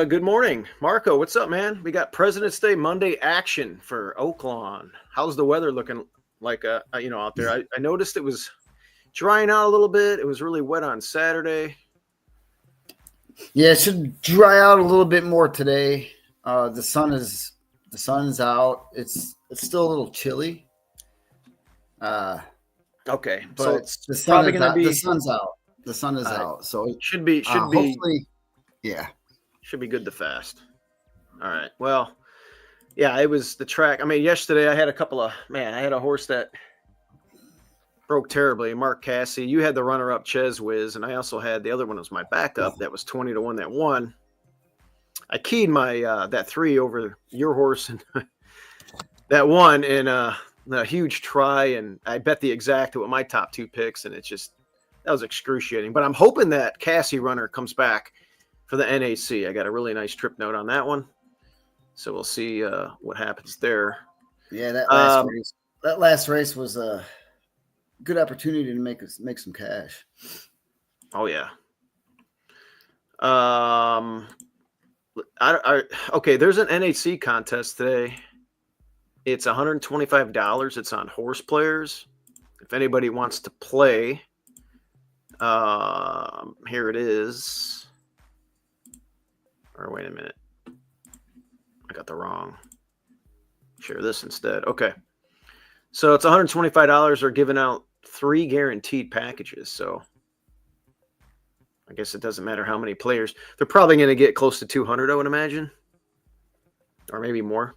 Good morning, Marco. What's up, man? We got President's Day Monday action for Oaklawn. How's the weather looking like, out there? I noticed it was drying out a little bit. It was really wet on Saturday. Yeah, it should dry out a little bit more today. The sun's out. It's still a little chilly. Okay, but so it's the sun probably is going to out. be. The sun's out. The sun is out. So it should be hopefully, yeah. Should be good to fast. All right. Well, yeah, it was the track. I mean, yesterday I had I had a horse that broke terribly. Mark Cassie. You had the runner-up Ches Wiz, and I also had the other one was my backup. That was 20-1 that won. I keyed my that 3 over your horse and that won in a huge try, and I bet the exact with my top 2 picks, and that was excruciating. But I'm hoping that Cassie runner comes back for the NAC. I got a really nice trip note on that one, so we'll see what happens there. Yeah, that last race was a good opportunity to make some cash. Oh yeah. Okay. There's an NAC contest today. It's $125. It's on Horse Players. If anybody wants to play, here it is. Or wait a minute. I got the wrong. Share this instead. Okay. So it's $125. They're giving out 3 guaranteed packages. So I guess it doesn't matter how many players. They're probably going to get close to 200, I would imagine, or maybe more.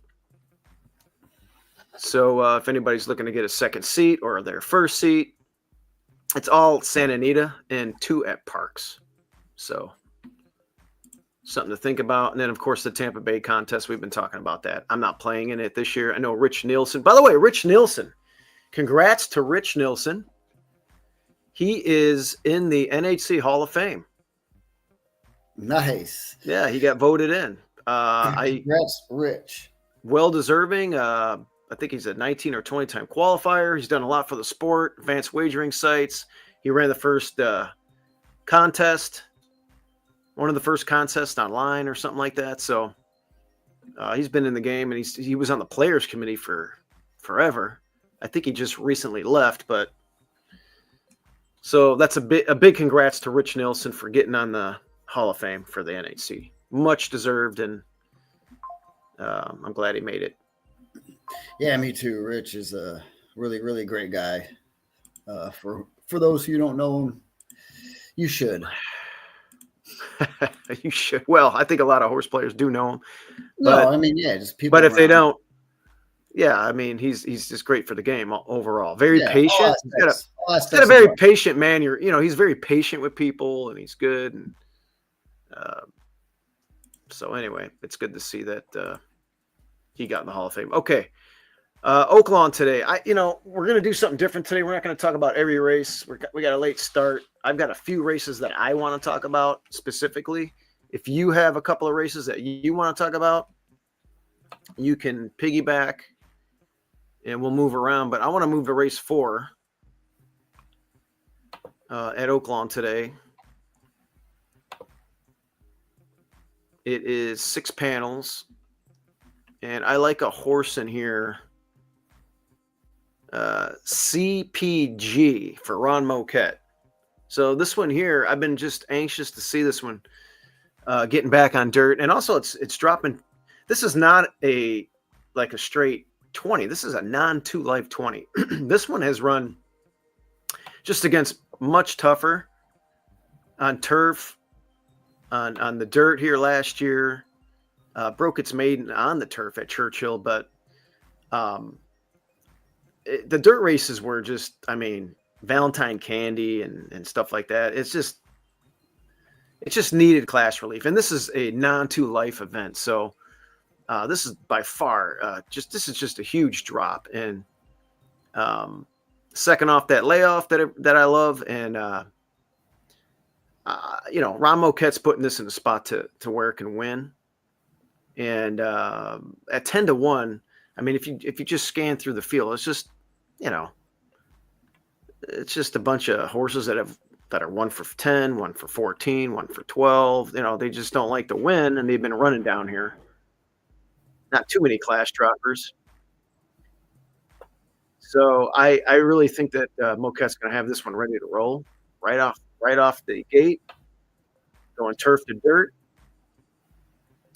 So if anybody's looking to get a second seat or their first seat, it's all Santa Anita and 2 at Parks. So something to think about. And then, of course, the Tampa Bay contest. We've been talking about that. I'm not playing in it this year. I know Rich Nielsen. By the way, Rich Nielsen. Congrats to Rich Nielsen. He is in the NHC Hall of Fame. Nice. Yeah, he got voted in. Congrats, Rich. Well deserving. I think he's a 19 or 20 time qualifier. He's done a lot for the sport, advanced wagering sites. He ran the first contest, one of the first contests online or something like that. So he's been in the game, and he was on the players committee for forever. I think he just recently left, but so that's a big congrats to Rich Nielsen for getting on the Hall of Fame for the NHC. Much deserved, and I'm glad he made it. Yeah, me too. Rich is a really, really great guy. For those who don't know him, you should. You should. Well, I think a lot of horse players do know him. No, I mean, yeah, just people. But if around. they don't, yeah, I mean, he's just great for the game overall. Very patient. He's got a very patient man. He's very patient with people, and he's good. And so anyway, it's good to see that he got in the Hall of Fame. Okay. Oaklawn today. We're going to do something different today. We're not going to talk about every race. We got a late start. I've got a few races that I want to talk about specifically. If you have a couple of races that you want to talk about, you can piggyback and we'll move around. But I want to move to race 4 at Oaklawn today. It is 6 panels. And I like a horse in here. CPG for Ron Moquette. So this one here, I've been just anxious to see this one getting back on dirt, and also it's dropping. This is not a straight 20. This is a non-2 life 20. This one has run just against much tougher on turf, on the dirt here last year. Broke its maiden on the turf at Churchill, but the dirt races were just, Valentine Candy and stuff like that. It just needed class relief. And this is a non-2 life event. So this is by far this is just a huge drop. And second off that layoff that I love. And, Ron Moquette's putting this in a spot to where it can win. And at 10-1, if you just scan through the field, it's just, it's just a bunch of horses that are 1 for 10, 1 for 14, 1 for 12. They just don't like to win, and they've been running down here. Not too many class droppers. So I really think that Moquette's going to have this one ready to roll right off the gate, going turf to dirt,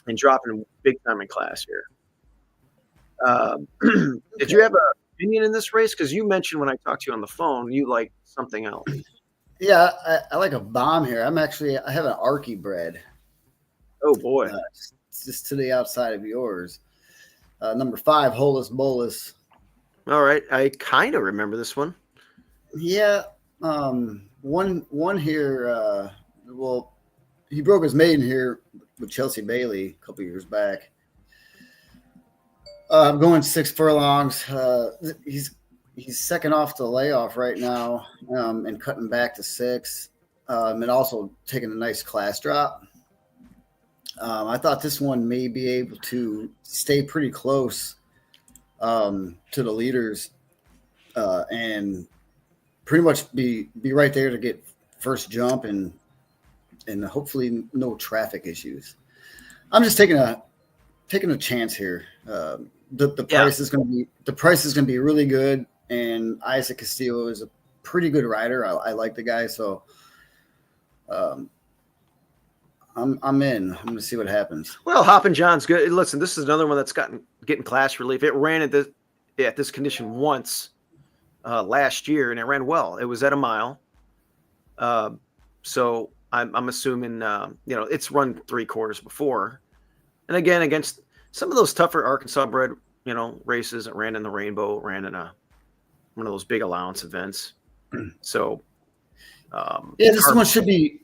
and dropping big time in class here. Did you have an opinion in this race? Because you mentioned when I talked to you on the phone, you like something else. Yeah, I like a bomb here. I have an Archie bred. Oh boy. It's just to the outside of yours. Number 5, Holus Bolus. All right. I kind of remember this one. Yeah. One here, he broke his maiden here with Chelsea Bailey a couple years back. I'm going 6 furlongs. He's second off the layoff right now, and cutting back to 6, and also taking a nice class drop. I thought this one may be able to stay pretty close to the leaders, and pretty much be right there to get first jump and hopefully no traffic issues. I'm just taking a chance here. The price is going to be really good, and Isaac Castillo is a pretty good rider. I like the guy, so I'm in. I'm going to see what happens. Well, Hoppin' John's good. Listen, this is another one that's getting class relief. It ran at this condition once last year, and it ran well. It was at a mile. So I'm assuming it's run 3 quarters before, and again against some of those tougher Arkansas bred races. It ran in the Rainbow, ran in one of those big allowance events. So yeah, this one should be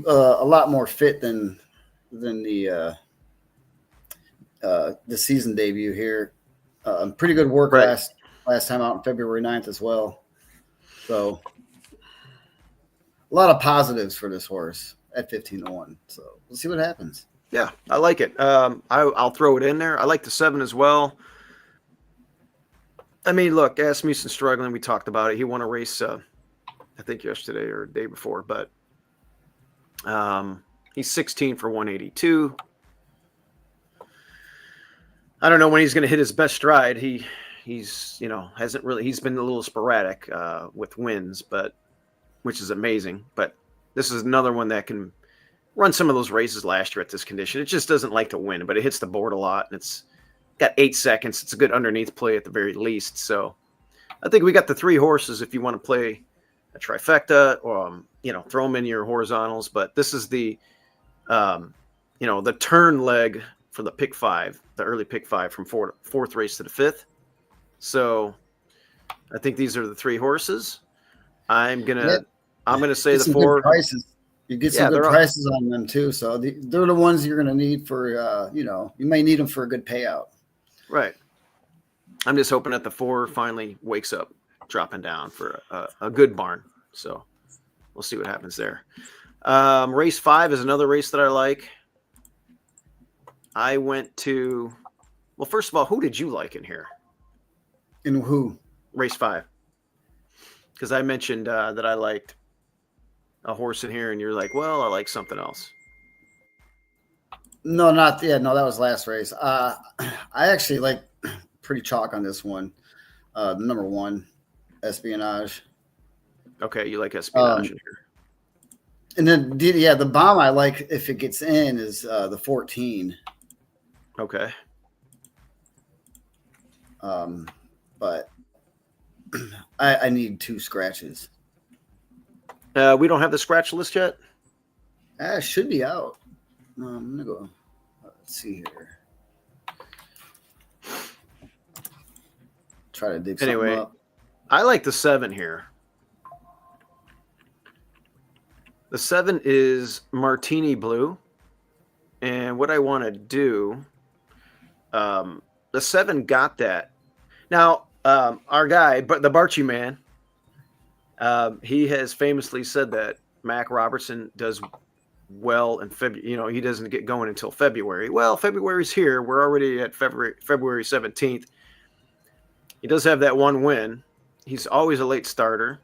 a lot more fit than the season debut here. Pretty good work right. last time out on February 9th as well. So a lot of positives for this horse at 15-1. So we'll see what happens. Yeah, I like it. I'll throw it in there. I like the 7 as well. I mean, look, Asmussen struggling. We talked about it. He won a race, I think yesterday or the day before, but he's 16 for 182. I don't know when he's going to hit his best stride. He's hasn't really. He's been a little sporadic with wins, but which is amazing. But this is another one that can run some of those races last year at this condition. It just doesn't like to win, but it hits the board a lot, and it's got 8 seconds. It's a good underneath play at the very least. So I think we got the 3 horses if you want to play a trifecta or throw them in your horizontals. But this is the the turn leg for the pick 5, the early pick 5 from fourth race to the 5th. So I think these are the 3 horses. I'm gonna say the 4 prices. You get some good prices on them too. So they're the ones you're gonna need for you may need them for a good payout. Right. I'm just hoping that the 4 finally wakes up, dropping down for a good barn. So we'll see what happens there. Race 5 is another race that I like. I went to, well, first of all, who did you like in here? In who? Race 5. Because I mentioned that I liked a horse in here, and you're like, well, I like something else. No, not yet. No, that was last race. I actually like pretty chalk on this one. Number 1, Espionage. Okay, you like Espionage in here. And then, the bomb I like if it gets in is the 14. Okay. But I need 2 scratches. We don't have the scratch list yet? It should be out. I'm going to go. Let's see here. Try to dig something up. I like the 7 here. The 7 is Martini Blue. And what I want to do, the 7 got that. Now, our guy, but the Barchi man, he has famously said that Mac Robertson does well in February. He doesn't get going until February. Well, February's here. We're already at February 17th. He does have that 1 win. He's always a late starter.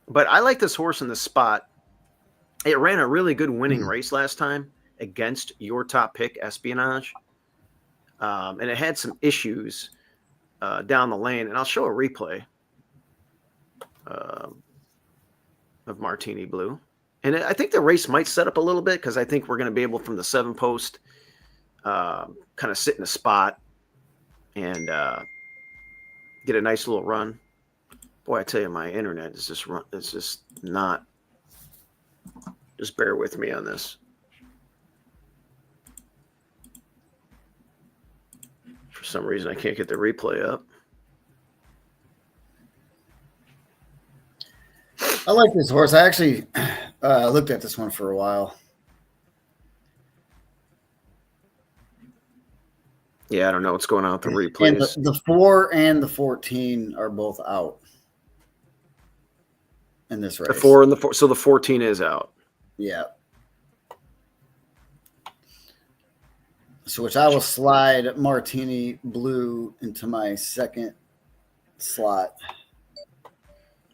But I like this horse in the spot. It ran a really good winning race last time against your top pick, Espionage. And it had some issues down the lane. And I'll show a replay of Martini Blue. And I think the race might set up a little bit because I think we're going to be able from the 7 post kind of sit in a spot and get a nice little run. Boy, I tell you, my internet is just not. Just bear with me on this. For some reason, I can't get the replay up. I like this horse. I actually looked at this one for a while. Yeah, I don't know what's going on with the replays. And the 4 and the 14 are both out in this race. The 4 and the 4. So the 14 is out. Yeah. So which I will slide Martini Blue into my second slot.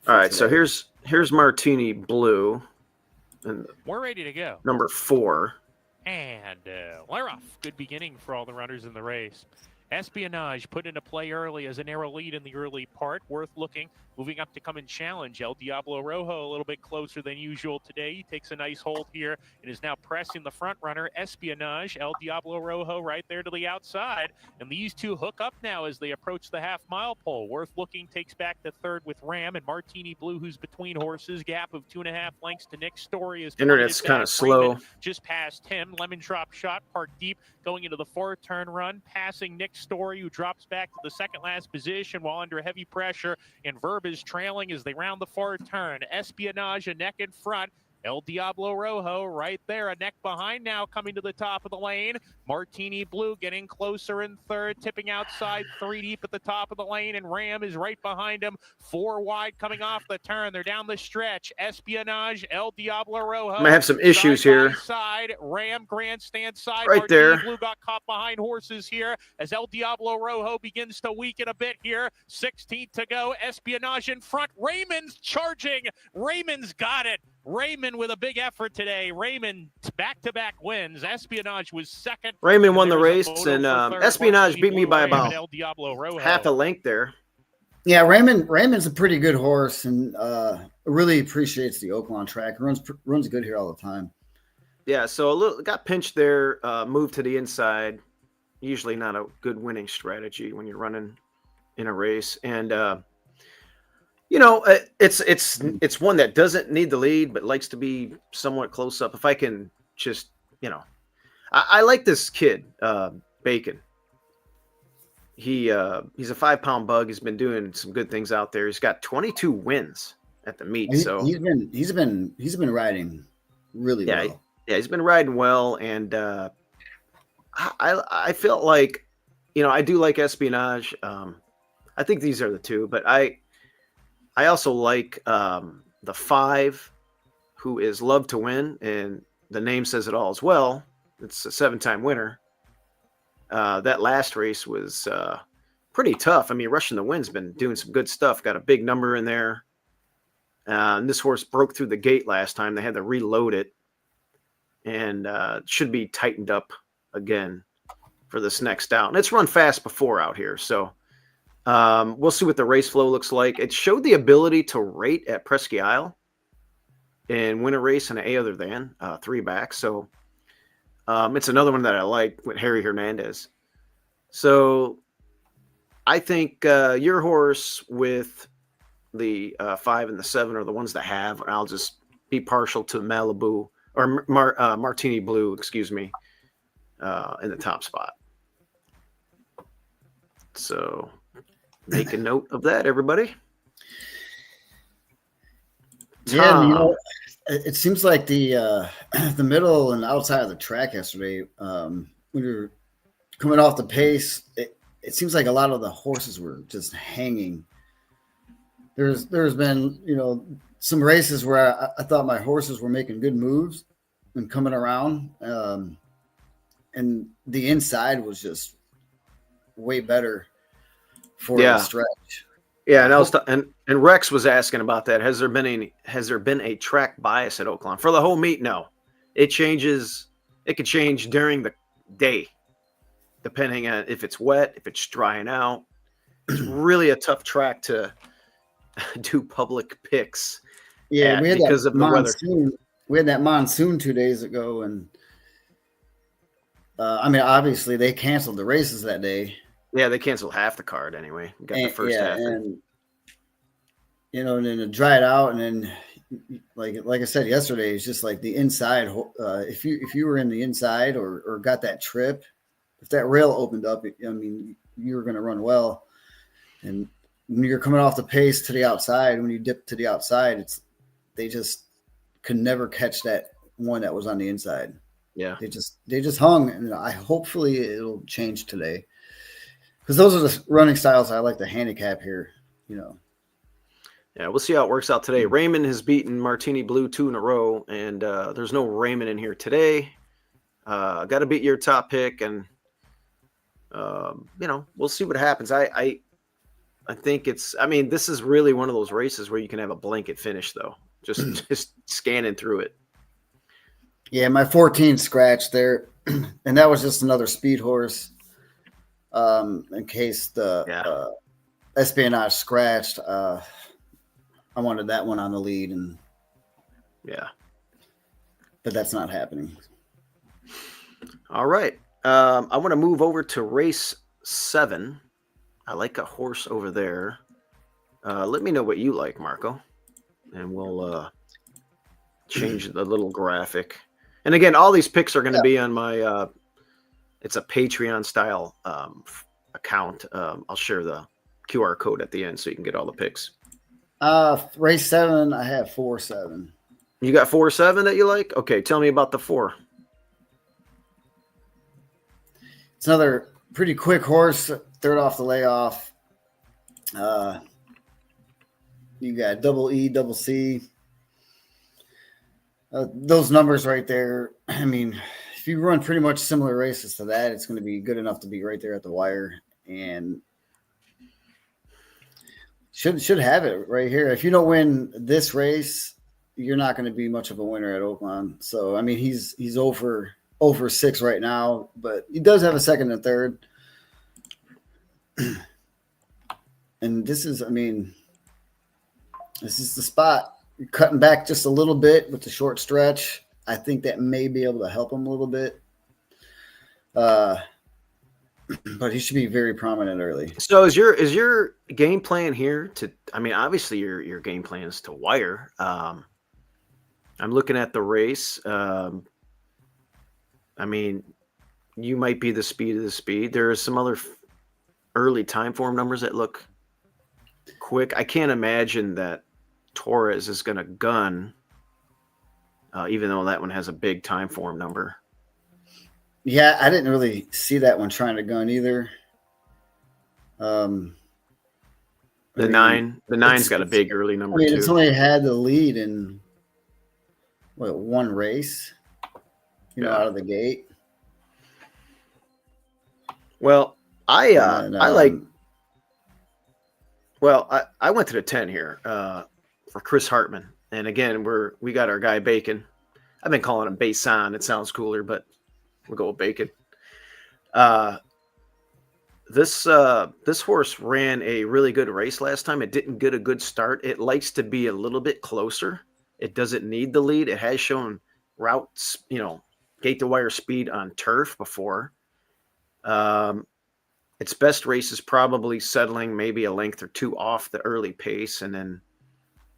All right, so here's Martini Blue. And we're ready to go. Number 4. And we're off. Good beginning for all the runners in the race. Espionage put into play early as a narrow lead in the early part. Worth looking. Moving up to come and challenge El Diablo Rojo a little bit closer than usual today. He takes a nice hold here and is now pressing the front runner, Espionage. El Diablo Rojo right there to the outside. And these two hook up now as they approach the half-mile pole. Worth Looking takes back to third with Ram, and Martini Blue, who's between horses. Gap of 2.5 lengths to Nick's Story is Internet's kind of slow. Raymond just past him. Lemon Drop Shot, parked deep, going into the 4-turn run, passing Nick's Story, who drops back to the second last position while under heavy pressure. And Verb is trailing as they round the 4-turn. Espionage a neck in front. El Diablo Rojo right there, a neck behind now, coming to the top of the lane. Martini Blue getting closer in third, tipping outside 3 deep at the top of the lane, and Ram is right behind him, 4 wide coming off the turn. They're down the stretch. Espionage, El Diablo Rojo. I might have some issues here. Side, Ram grandstand side. Right Martini there. Blue got caught behind horses here as El Diablo Rojo begins to weaken a bit here. 16th to go. Espionage in front. Raymond's charging. Raymond's got it. Raymond with a big effort today. Raymond back-to-back wins. Espionage was second. Raymond won the race, and Espionage beat me by about half a length there. Yeah, Raymond's a pretty good horse, and really appreciates the Oaklawn track. Runs good here all the time. Yeah, so got pinched there, moved to the inside. Usually not a good winning strategy when you're running in a race, and it's one that doesn't need the lead, but likes to be somewhat close up. If I can just, I like this kid, Bacon. He's a 5-pound bug. He's been doing some good things out there. He's got 22 wins at the meet. So he's been riding really well. Yeah, he's been riding well, and I felt like, I do like Espionage. I think these are the two, but I also like the 5, who is Love to Win, and the name says it all as well. It's a 7-time winner. That last race was pretty tough. I mean, Rushing the Wind's been doing some good stuff. Got a big number in there. And this horse broke through the gate last time. They had to reload it, and should be tightened up again for this next out. And it's run fast before out here, so we'll see what the race flow looks like. It showed the ability to rate at Presque Isle and win a race in an A other than 3 back. So it's another one that I like with Harry Hernandez. So I think your horse with the 5 and the 7 are the ones that have. I'll just be partial to Malibu or Martini Blue, excuse me, in the top spot. So make a note of that, everybody. Yeah, it seems like the middle and outside of the track yesterday, when you're coming off the pace, it seems like a lot of the horses were just hanging. There's been some races where I thought my horses were making good moves and coming around, and the inside was just way better for the stretch. Yeah, and and Rex was asking about that. Has there been a track bias at Oaklawn for the whole meet? No, it changes. It could change during the day, depending on if it's wet, if it's drying out. It's really a tough track to do public picks. Yeah, we had because of the weather. We had that monsoon 2 days ago, and obviously they canceled the races that day. Yeah, they canceled half the card anyway. Got the first half. And and then it dried out, and then like I said yesterday, it's just like the inside. If you were in the inside or got that trip, if that rail opened up, you were going to run well. And when you're coming off the pace to the outside, when you dip to the outside, they just could never catch that one that was on the inside. Yeah, they just hung, and hopefully it'll change today. Because those are the running styles I like to handicap here, Yeah, we'll see how it works out today. Raymond has beaten Martini Blue 2 in a row, and there's no Raymond in here today. Got to beat your top pick, and we'll see what happens. I think this is really one of those races where you can have a blanket finish, though. Just scanning through it. Yeah, my 14 scratch there, and that was just another speed horse. In case the Espionage scratched, I wanted that one on the lead, Yeah. but that's not happening. All right. I want to move over to race 7. I like a horse over there. Let me know what you like, Marco, and we'll change the little graphic. And again, all these picks are going to be on my it's a Patreon style account. I'll share the QR code at the end so you can get all the picks. Race 7, I have 4-7. You got 4-7 that you like? Okay, tell me about the 4. It's another pretty quick horse, third off the layoff. You got double E, double C. Those numbers right there, I mean, if you run pretty much similar races to that, it's going to be good enough to be right there at the wire, and should have it right here. If you don't win this race, you're not going to be much of a winner at Oaklawn. So, I mean, he's over 6 right now, but he does have a second and third. And this is the spot. You're cutting back just a little bit with the short stretch. I think that may be able to help him a little bit. But he should be very prominent early. So is your game plan here to? I mean, obviously your game plan is to wire. I'm looking at the race. I mean, you might be the speed of the speed. There are some other early time form numbers that look quick. I can't imagine that Torres is going to gun, even though that one has a big time form number. Yeah, I didn't really see that one trying to gun either. The 9's got a big early number too. It's only had the lead in one race, out of the gate. Well, I went to the 10 here for Chris Hartman, and again we got our guy Bacon. I've been calling him Bason. It sounds cooler, but we'll go with Bacon. This horse ran a really good race last time. It didn't get a good start. It likes to be a little bit closer. It doesn't need the lead. It has shown routes, gate to wire speed on turf before. Its best race is probably settling maybe a length or two off the early pace and then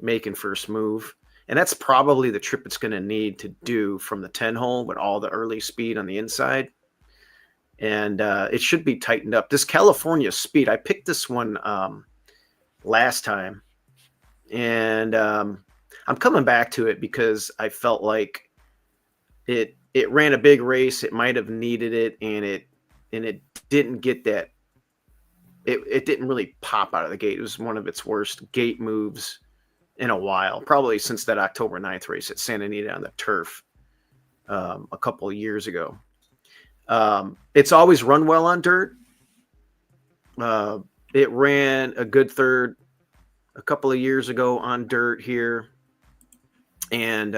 making first move. And that's probably the trip it's going to need to do from the 10 hole with all the early speed on the inside. And it should be tightened up. This California speed, I picked this one last time. And I'm coming back to it because I felt like it ran a big race. It might have needed it, and it didn't get that. It didn't really pop out of the gate. It was one of its worst gate moves in a while, probably since that October 9th race at Santa Anita on the turf a couple of years ago. It's always run well on dirt. It ran a good third a couple of years ago on dirt here. And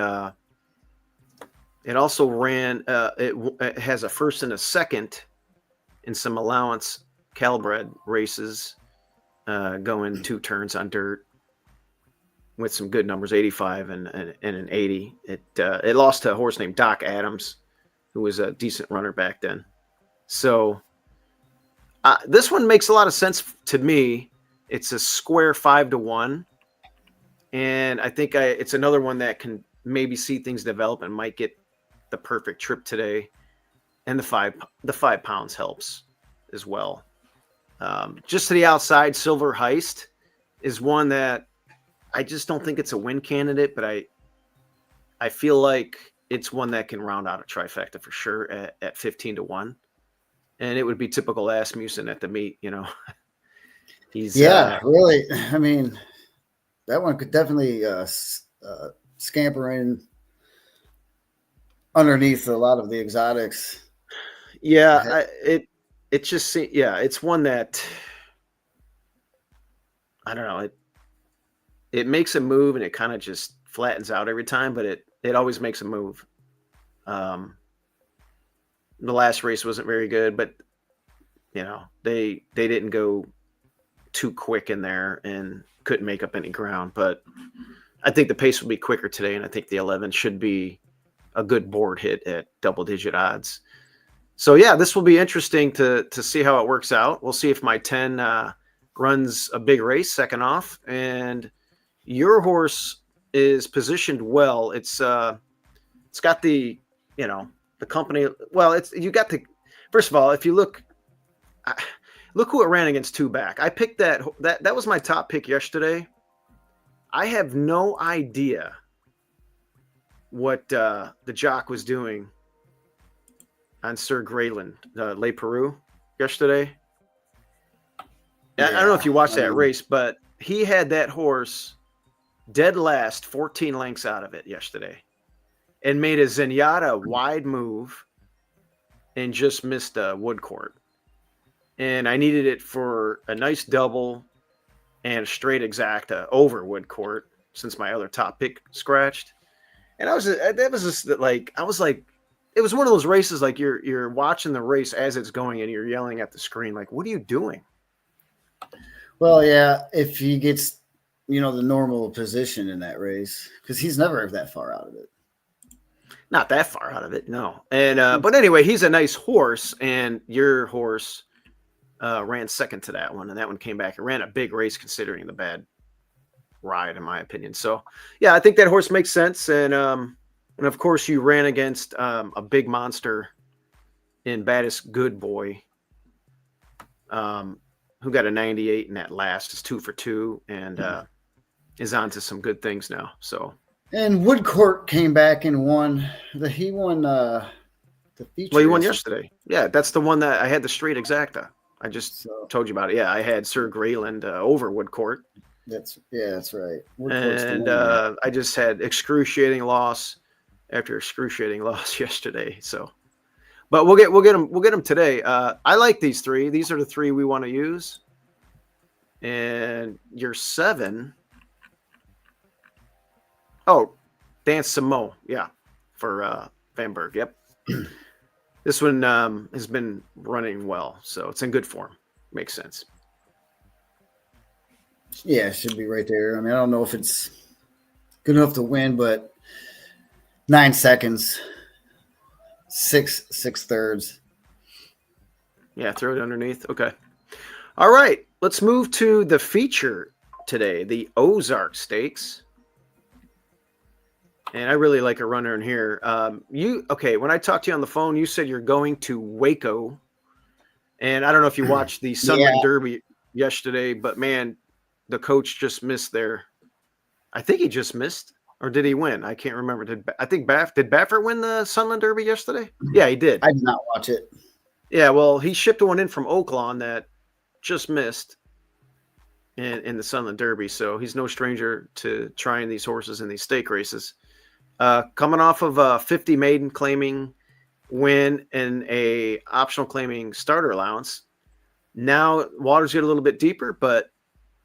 it also ran, it has a first and a second in some allowance Calbred races, going 2 turns on dirt with some good numbers, 85 and an 80. It lost to a horse named Doc Adams, who was a decent runner back then. So this one makes a lot of sense to me. It's a square 5-1. And I think it's another one that can maybe see things develop and might get the perfect trip today. And the 5 pounds helps as well. Just to the outside, Silver Heist is one that I just don't think it's a win candidate, but I feel like it's one that can round out a trifecta for sure at 15-1. And it would be typical Asmussen at the meet, He's really. I mean, that one could definitely scamper in underneath a lot of the exotics. Yeah, it's one that I don't know. It makes a move and it kind of just flattens out every time, but it always makes a move. The last race wasn't very good, but they didn't go too quick in there, and couldn't make up any ground. But I think the pace will be quicker today, and I think the 11 should be a good board hit at double-digit odds. So yeah, this will be interesting to see how it works out. We'll see if my 10 runs a big race second off, and your horse is positioned well. It's got the the company. Well, you got the first of all, if you look who it ran against two back. I picked that was my top pick yesterday. I have no idea what the jock was doing on Sir Grayland, Le Peru, yesterday. Yeah, I don't know if you watched that race, but he had that horse dead last, 14 lengths out of it yesterday, and made a Zenyatta wide move and just missed a Woodcourt. And I needed it for a nice double and a straight exacta over Woodcourt since my other top pick scratched. And it was one of those races like you're watching the race as it's going and you're yelling at the screen like, what are you doing? Well, yeah, if he gets the normal position in that race, because he's never that far out of it. Not that far out of it, no. And but anyway, he's a nice horse, and your horse ran second to that one, and that one came back and ran a big race considering the bad ride, in my opinion. So yeah, I think that horse makes sense. And of course you ran against a big monster in Baddest Good Boy, who got a 98 in that last. Is 2 for 2 and is on to some good things now. So and Woodcourt came back and won. He won the feature. Well, he won yesterday. Yeah, that's the one that I had the straight exacta. I just told you about it. Yeah, I had Sir Grayland over Woodcourt. That's right. And I just had excruciating loss after excruciating loss yesterday. So, but we'll get them today. I like these three. These are the three we want to use. And your 7. Oh, Dance Samo. Yeah, for Vanberg. Yep. This one has been running well, so it's in good form. Makes sense. Yeah, it should be right there. I mean, I don't know if it's good enough to win, but 9 seconds, 6/3. Yeah, throw it underneath. Okay. All right, let's move to the feature today, the Ozark Stakes. And I really like a runner in here. When I talked to you on the phone, you said you're going to Waco. And I don't know if you watched the Sunland Derby yesterday, but man, the coach just missed there. I think he just missed, or did he win? I can't remember. Did Baffert win the Sunland Derby yesterday? Yeah, he did. I did not watch it. Yeah, well, he shipped one in from Oaklawn that just missed in the Sunland Derby, so he's no stranger to trying these horses in these stake races. Coming off of a 50 maiden claiming win and a optional claiming starter allowance. Now waters get a little bit deeper, but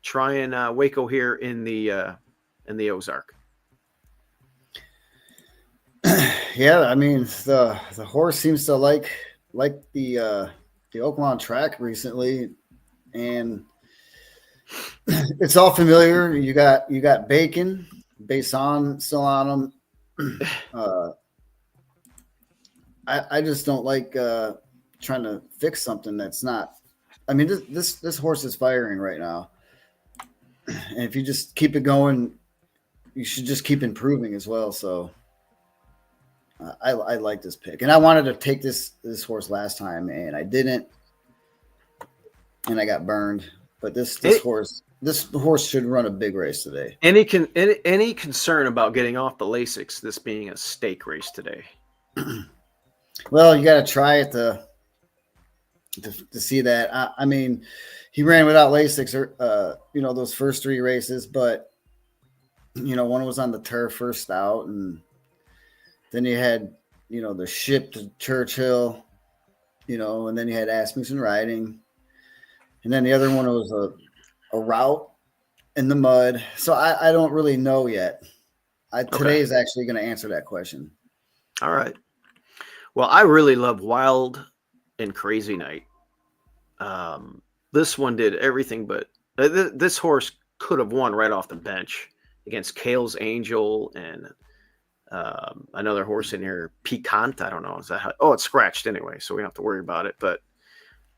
trying Waco here in the Ozark. Yeah, I mean the horse seems to like the Oaklawn track recently, and it's all familiar. You got Bacon, Bason still on him. I just don't like trying to fix something that's not. I mean, this horse is firing right now, and if you just keep it going, you should just keep improving as well. So I like this pick, and I wanted to take this horse last time, and I didn't, and I got burned. But this horse should run a big race today. Any concern about getting off the Lasix? This being a stake race today. Well, you got to try it to see that. I mean, he ran without Lasix, those first 3 races, but one was on the turf first out, and then you had the ship to Churchill, and then you had Asmussen riding, and then the other one was a route in the mud. So I don't really know yet. Today is actually going to answer that question. All right. Well, I really love Wild and Crazy Night. This one did everything, but this horse could have won right off the bench against Kale's Angel and another horse in here, Piquant. I don't know. Is that how? Oh, it's scratched anyway, so we don't have to worry about it. But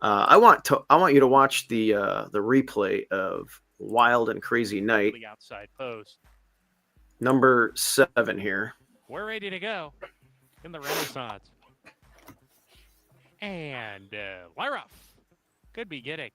I want you to watch the replay of Wild and Crazy Night, The outside post. number 7 here. We're ready to go in the Renaissance. And Lyra could be getting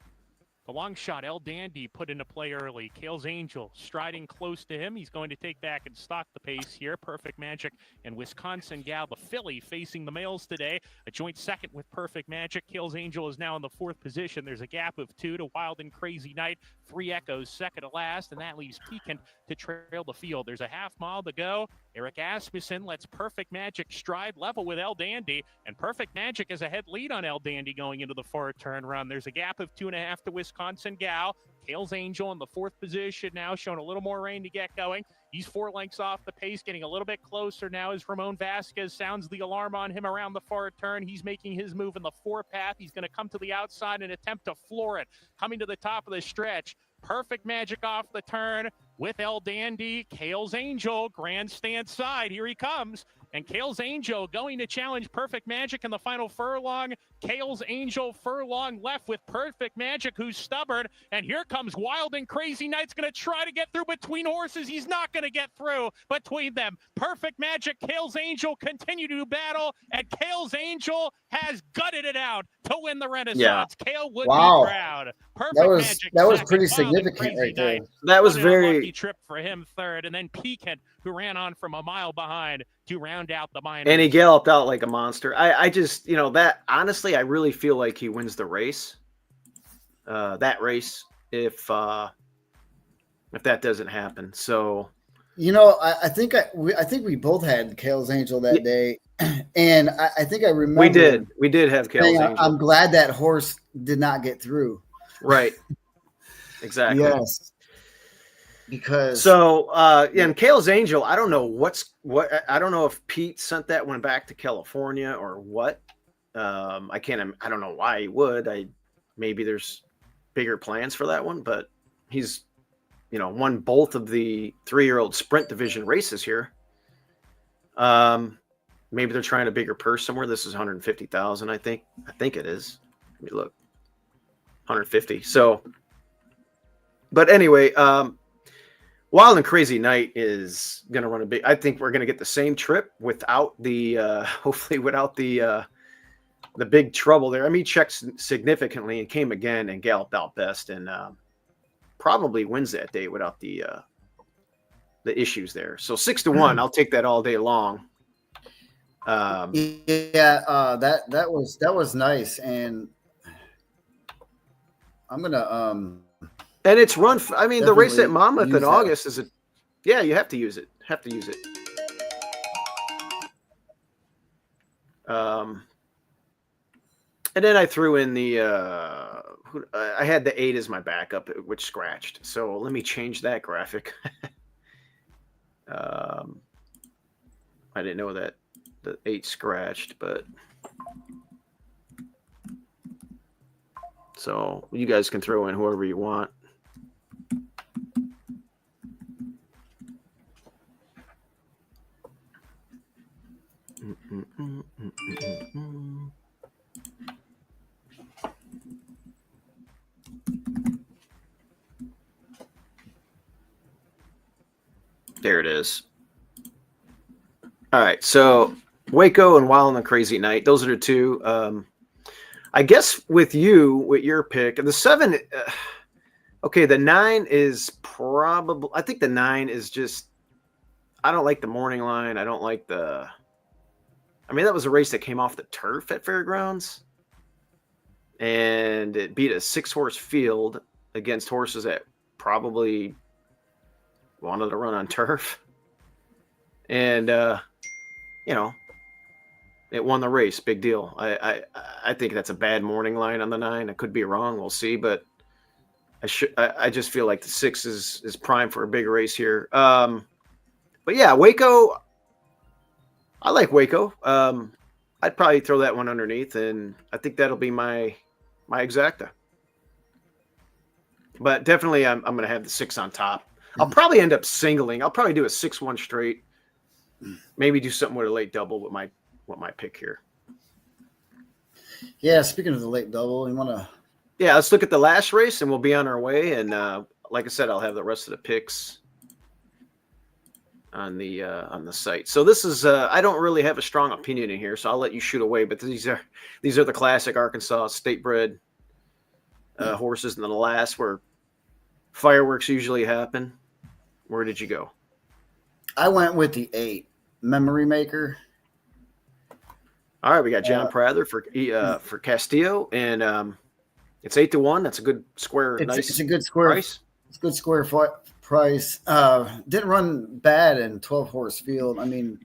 the long shot. El Dandy put into play early. Kale's Angel striding close to him. He's going to take back and stock the pace here. Perfect Magic and Wisconsin Gal, the filly, facing the males today. A joint second with Perfect Magic. Kale's Angel is now in the 4th position. There's a gap of 2 to Wild and Crazy Night. 3 Echoes second to last, and that leaves Piquant to trail the field. There's a half mile to go. Eric Asmussen lets Perfect Magic stride level with El Dandy, and Perfect Magic is a head lead on El Dandy going into the far turn run. There's a gap of 2.5 to Wisconsin Gal. Kale's Angel in the 4th position now, showing a little more rain to get going. He's 4 lengths off the pace, getting a little bit closer now as Ramon Vasquez sounds the alarm on him around the far turn. He's making his move in the 4 path. He's going to come to the outside and attempt to floor it. Coming to the top of the stretch. Perfect Magic off the turn with El Dandy. Kale's Angel, grandstand side. Here he comes. And Kale's Angel going to challenge Perfect Magic in the final furlong. Kale's Angel furlong left with Perfect Magic, who's stubborn. And here comes Wild and Crazy Night's going to try to get through between horses. He's not going to get through between them. Perfect Magic, Kale's Angel continue to battle. And Kale's Angel has gutted it out to win the Renaissance. Kale would be proud. Perfect Magic. That was second, pretty Wild and significant Crazy right there. Night. That was What an very unlucky trip for him, 3rd, and then Piquant, who ran on from a mile behind to round out the minors. And he galloped out like a monster. I just, that honestly, I really feel like he wins the race. That race, if that doesn't happen. So, I think we both had Kale's Angel that day, and I think I remember we did have Kale's Angel. I'm glad that horse did not get through. Right. Exactly. Yes. Because and Kale's Angel, I don't know I don't know if Pete sent that one back to California or what. I don't know why he would. Maybe there's bigger plans for that one, but he's won both of the 3-year-old sprint division races here. Maybe they're trying a bigger purse somewhere. This is 150,000, I think it is. Let me look. 150. So, but anyway, Wild and Crazy Night is going to run a big. I think we're going to get the same trip without the hopefully without the big trouble there. I mean, he checked significantly and came again and galloped out best, and probably wins that day without the issues there. So 6-1, I'll take that all day long. That was nice, and I'm gonna and it's run. The race at Monmouth in August is you have to use it. And then I threw in I had the 8 as my backup, which scratched. So let me change that graphic. I didn't know that the 8 scratched, but so you guys can throw in whoever you want. There it is. All right, so Waco and Wild and Crazy Night. Those are the 2. I guess with your pick, the 7. Okay, the 9 is probably. I think the 9 is just. I don't like the morning line. I don't like the. That was a race that came off the turf at Fairgrounds, and it beat a 6-horse field against horses that probably wanted to run on turf, and it won the race. Big deal. I think that's a bad morning line on the 9. I could be wrong. We'll see, but I just feel like the 6 is prime for a big race here. But yeah, Waco. I like Waco. I'd probably throw that one underneath, and I think that'll be my exacta. But definitely I'm going to have the 6 on top. I'll probably end up singling. I'll probably do a 6-1 straight. Maybe do something with a late double with my pick here. Yeah, speaking of the late double, you want to? Yeah, let's look at the last race, and we'll be on our way. And like I said, I'll have the rest of the picks on the site. So this is I don't really have a strong opinion in here, so I'll let you shoot away. But these are the classic Arkansas state bred horses, and then the last where fireworks usually happen. Where did you go? I went with the 8 Memory Maker. All right, we got John Prather for Castillo, and it's 8-1. That's a good square. It's a good square price. It's a good square price. Didn't run bad in 12-horse field. I mean,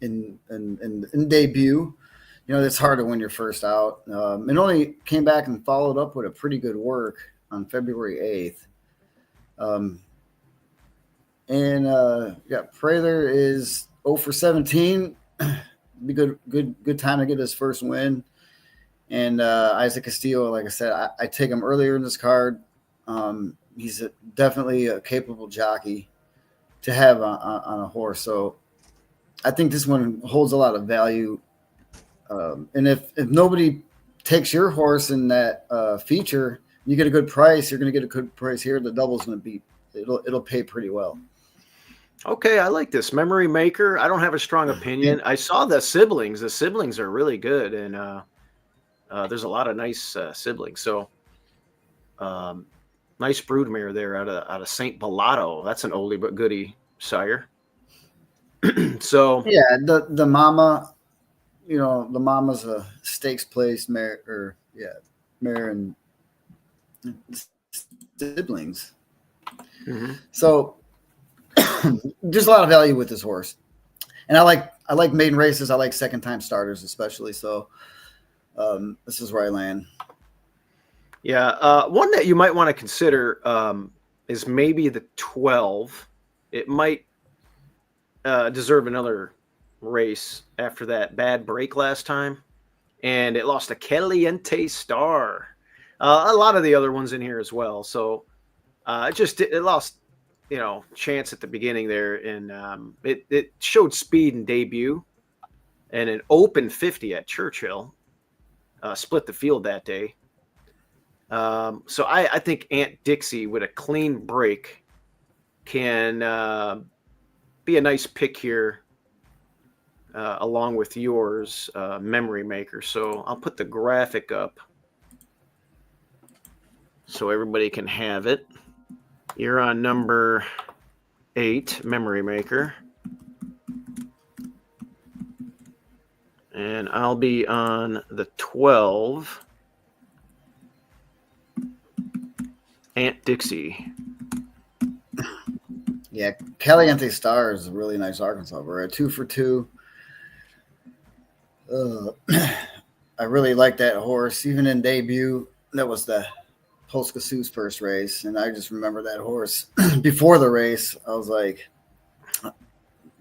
in debut, it's hard to win your first out. It only came back and followed up with a pretty good work on February 8th. Prather is 0 for 17. Be good time to get his first win. And Isaac Castillo, like I said, I take him earlier in this card. He's definitely a capable jockey to have on a horse. So I think this one holds a lot of value. And if nobody takes your horse in that feature, you get a good price. You're going to get a good price here. The double's going to be it'll pay pretty well. Okay, I like this Memory Maker. I don't have a strong opinion. I saw the siblings. The siblings are really good, and there's a lot of nice siblings. So, nice broodmare there out of Saint Bellotto. That's an oldie but goodie sire. So yeah, the mama, the mama's a stakes place mare, mare and siblings. Mm-hmm. So there's a lot of value with this horse, and I like maiden races. I like second time starters especially. So this is where I land. Yeah, one that you might want to consider is maybe the 12. It might deserve another race after that bad break last time, and it lost a Caliente Star. A lot of the other ones in here as well. So it lost, chance at the beginning there, and it showed speed in debut, and an open 50 at Churchill. Split the field that day. So I think Aunt Dixie with a clean break can be a nice pick here, along with yours, Memory Maker. So I'll put the graphic up so everybody can have it. You're on number 8, Memory Maker. And I'll be on the 12, Aunt Dixie. Yeah, Caliente Star is a really nice Arkansas. We're at 2 for 2. I really like that horse. Even in debut, that was the Polska-Sue's first race. And I just remember that horse before the race. I was like,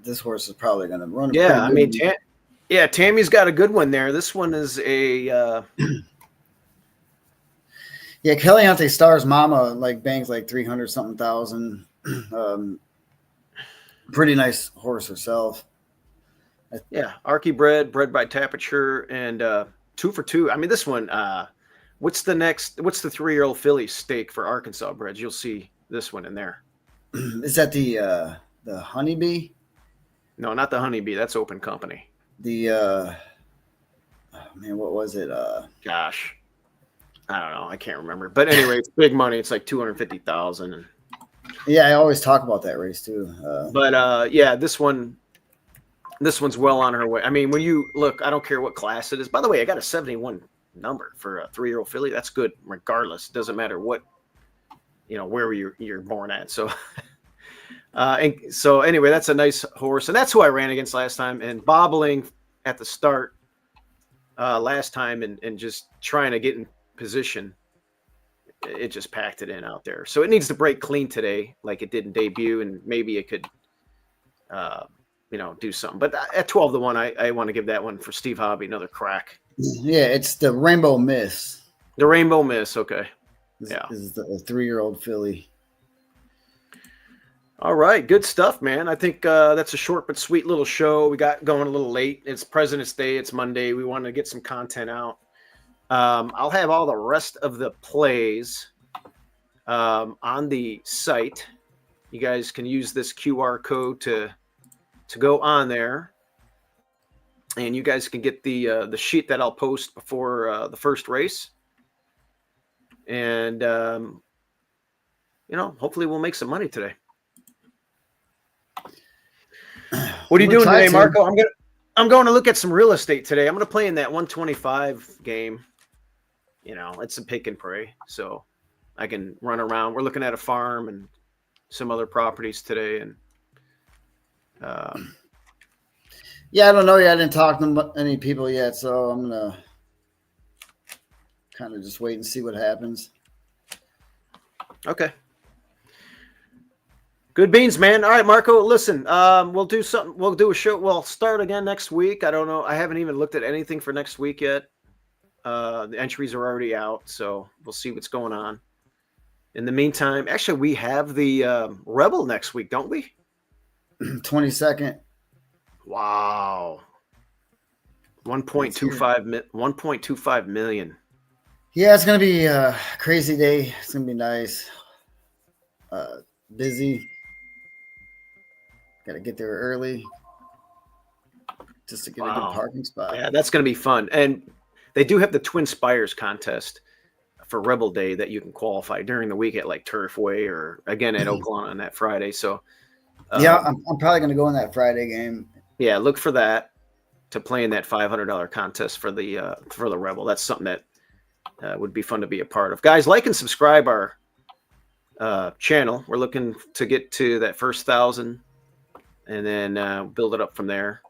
this horse is probably going to run. Yeah, I mean, Tammy's got a good one there. This one is a yeah, Caliente Star's mama banks 300 something thousand. Pretty nice horse herself. Yeah, Archie bred by Tapiture, and 2 for 2. I mean, this one. What's the 3-year-old filly stake for Arkansas breds? You'll see this one in there. Is that the Honeybee? No, not the Honeybee. That's Open Company. What was it? Gosh, I don't know. I can't remember. But anyway, it's big money. It's like 250,000. Yeah, I always talk about that race too. This one's well on her way. I mean, when you look, I don't care what class it is. By the way, I got a 71 number for a 3-year-old filly. That's good, regardless. It doesn't matter what, where you're born at. So, anyway, that's a nice horse, and that's who I ran against last time. And bobbling at the start last time, and just trying to get in position, it just packed it in out there. So it needs to break clean today, like it did in debut, and maybe it could, do something. But at 12-1, I want to give that one for Steve Hobby another crack. Yeah, it's the Rainbow Miss. The Rainbow Miss, okay. Is the 3-year-old filly. All right, good stuff, man. I think that's a short but sweet little show. We got going a little late. It's President's Day. It's Monday. We wanted to get some content out. I'll have all the rest of the plays on the site. You guys can use this QR code to go on there, and you guys can get the sheet that I'll post before the first race. And hopefully we'll make some money today. What are you doing today, Marco? I'm going to look at some real estate today. I'm going to play in that 125 game. It's a pick and pray, so I can run around. We're looking at a farm and some other properties today, and yeah, I don't know yet. I didn't talk to any people yet, so I'm gonna kind of just wait and see what happens. Okay. Good beans, man. All right, Marco, listen, we'll do something. We'll do a show. We'll start again next week. I don't know. I haven't even looked at anything for next week yet. The entries are already out, so we'll see what's going on. In the meantime, actually, we have the Rebel next week, don't we? 22nd. Wow. 1.25 million. Yeah, it's going to be a crazy day. It's going to be nice. Busy. Got to get there early just to get a good parking spot. Yeah, that's going to be fun. And they do have the Twin Spires contest for Rebel Day that you can qualify during the week at like Turfway or again at Oaklawn on that Friday. So yeah, I'm probably going to go in that Friday game. Yeah, look for that to play in that $500 contest for the Rebel. That's something that would be fun to be a part of. Guys, like and subscribe our channel. We're looking to get to that first 1,000 and then build it up from there.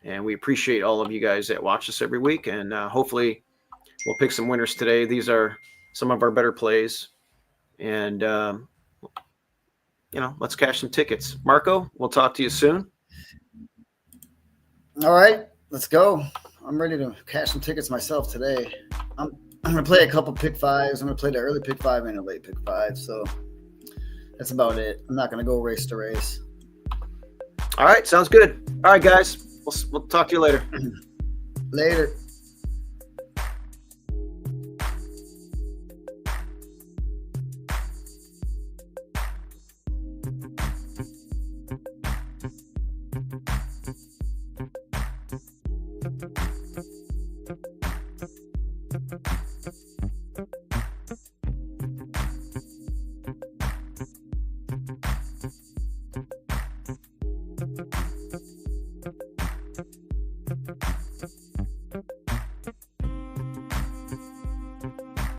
And we appreciate all of you guys that watch us every week. And hopefully we'll pick some winners today. These are some of our better plays. And, let's cash some tickets. Marco, we'll talk to you soon. All right, let's go. I'm ready to cash some tickets myself today. I'm going to play a couple pick fives. I'm going to play the early pick five and a late pick five. So that's about it. I'm not going to go race to race. All right, sounds good. All right, guys, we'll talk to you later. Later.